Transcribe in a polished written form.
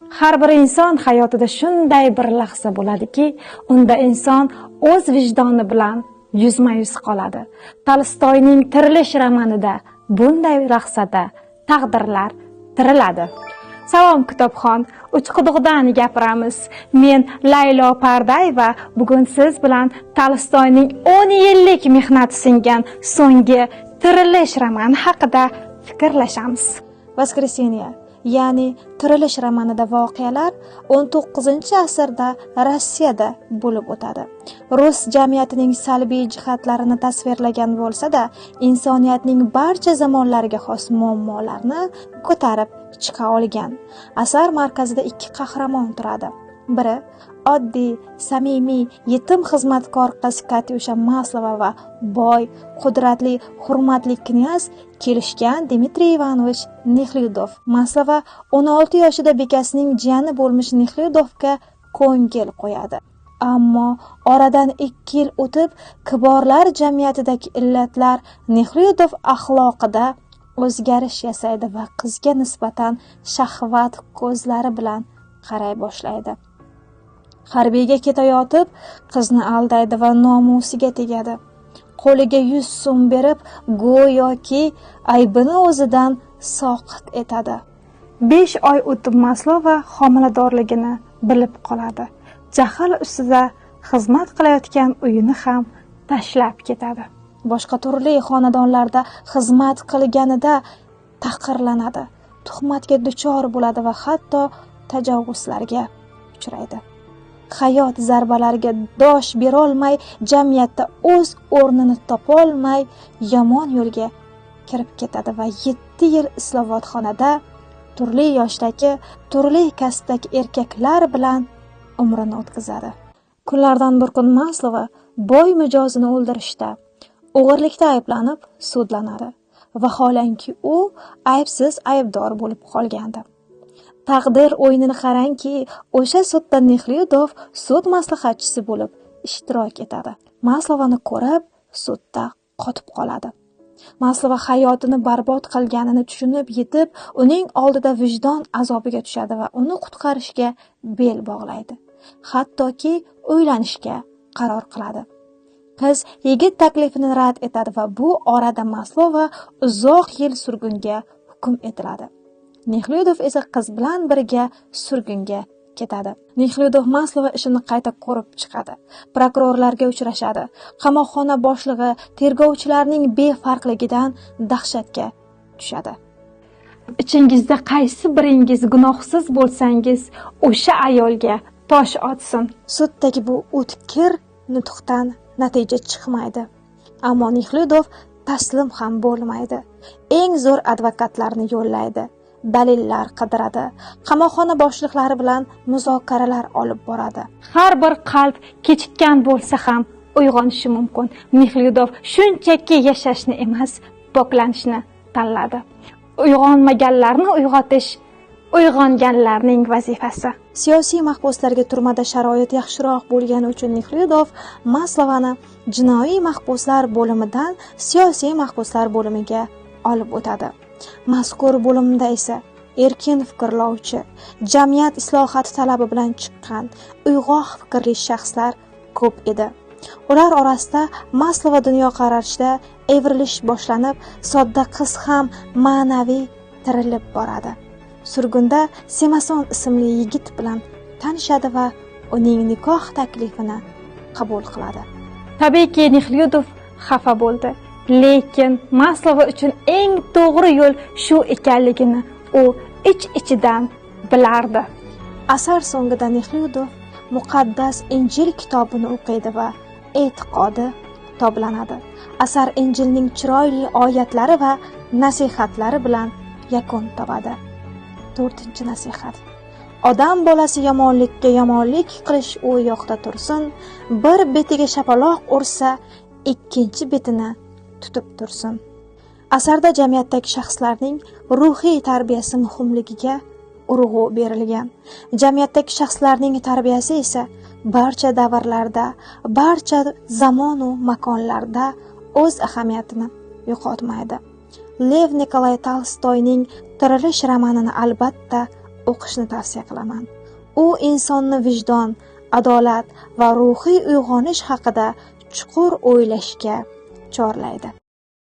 Har bir inson hayotida shunday bir lahza bo'ladiki, unda inson o'z vijdoni bilan yuzma-yuz qoladi. Tolstoyning Tirilish romanida bunday lahzada taqdirlar tiriladi. Salom kitobxon, Uchquduqdan gapiramiz. Men Laylo Pardayeva, bugun siz bilan Tolstoyning 10 yillik mehnati singan so'nggi Tirilish romani haqida fikrlashamiz. Воскресенье, ya'ni Tirilish romanida voqealar 19-asrda Rossiyada bo'lib o'tadi. Rus jamiyatining salbiy jihatlarini tasvirlagan bo'lsa-da, insoniyatning barcha zamonlariga xos muammolarni ko'tarib chiqa olgan. Asar markazida ikki qahramon turadi. Biri oddiy, samimiy, yetim xizmatkor qiz Katyusha Maslova va boy, qudratli, hurmatli knyaz kelishgan Dmitriy Ivanovich Nexlyudov. Maslova 16 yoshida bekasining jiyani bo'lmish Nexlyudovga ko'ngil qo'yadi. Ammo oradan 2 yil o'tib, kiborlar jamiyatidagi illatlar Nexlyudov axloqida o'zgarish yasaydi va qizga nisbatan shahvat ko'zlari bilan qaray boshlaydi. Harbiyga ketayotib, qizni aldaydi va nomusiga tegadi. Qo'liga 100 so'm berib, go'yoki aybini o'zidan soqit etadi. 5 oy o'tib Maslova homiladorligini bilib qoladi. Jahl ustida xizmat qilayotgan uyini ham tashlab ketadi. Boshqa turli xonadonlarda xizmat qilganida taqirlanadi, tuhmatga duchor bo'ladi va hatto tajovuzlarga uchraydi. Hayot zarbalariga dosh berolmay, jamiyatda o'z o'rnini topolmay, yomon yo'lga kirib ketadi va 7 yil islohotxonada turli yoshdagi, turli kasbdagi erkaklar bilan umrini o'tkazadi. Kunlardan bir kun Maslova boy mijozini o'ldirishda, o'g'irlikda ayblanib sudlanadi. Vaholanki u aybsiz aybdor bo'lib qolgandi. Taqdir o'yinini qarangki, o'sha sudda Nexlyudov sud maslahatchisi bo'lib ishtirok etadi. Maslovani ko'rib, sudda qotib qoladi. Maslova hayotini barbod qilganini tushunib yetib, uning oldida vijdon azobiga tushadi va uni qutqarishga bel bog'laydi. Hattoki uylanishga qaror qiladi. Qiz yigit taklifini rad etadi va bu orada Maslova uzoq yil surgunga hukm etiladi. Nexlyudov esa qiz bilan birga surgunga ketadi. Nexlyudov Maslova ishini qayta ko'rib chiqadi. Prokurorlarga uchrashadi. Qamoqxona boshlig'i tergovchilarning befarqligidan dahshatga tushadi. Ichingizda qaysi biringiz gunohsiz bo'lsangiz, o'sha ayolga tosh otsin. Suddagi bu o'tkir nutqdan natija chiqmaydi. Ammo Nexlyudov taslim ham bo'lmaydi. Eng zo'r advokatlarni yo'llaydi. Dalillar qidiradi. Qamoqxona boshliqlari bilan muzokaralar olib boradi. Har bir qalb kechikkan bo'lsa ham uyg'onishi mumkin. Nexlyudov shunchaki yashashni emas, poklanishni tanladi. Uyg'onmaganlarni uyg'otish uyg'onganlarning vazifasi. Siyosiy mahbuslarga turmada sharoit yaxshiroq bo'lgani uchun Nexlyudov Maslovani jinoiy mahbuslar bo'limidan siyosiy mahbuslar bo'limiga olib o'tadi. Mazkur bo'limda esa erkin fikrlovchi, jamiyat islohoti talabi bilan chiqqan uyg'oq fikrli shaxslar ko'p edi. Ular orasida Maslova dunyoqarashida evrilish boshlanib, sodda qiz ham ma'naviy tirilib boradi. Surgunda Semason ismli yigit bilan tanishadi va uning nikoh taklifini qabul qiladi. Tabiiyki Nexlyudov xafa bo'ldi. Lekin Maslova uchun eng to'g'ri yo'l shu ekanligini u ich-ichidan bilardi. Asar so'ngida Nexlyudov muqaddas Injil kitobini o'qiydi va e'tiqodi toblanadi. Asar Injilning chiroyli oyatlari va nasihatlari bilan yakun topadi. 4-nasihat. Odam bolasi yomonlikka yomonlik qilish u yoqda tursin, bir betiga shapaloq ursa, ikkinchi betini tutib tursin. Asarda jamiyatdagi shaxslarning ruhiy tarbiyasi muhimligiga urg'u berilgan. Jamiyatdagi shaxslarning tarbiyasi esa barcha davrlarda, barcha zamon va makonlarda o'z ahamiyatini yo'qotmaydi. Lev Nikolay Tolstoyning Tirilish romanini albatta o'qishni tavsiya qilaman. U insonni vijdon, adolat va ruhiy uyg'onish haqida chuqur o'ylashga chorlaydi.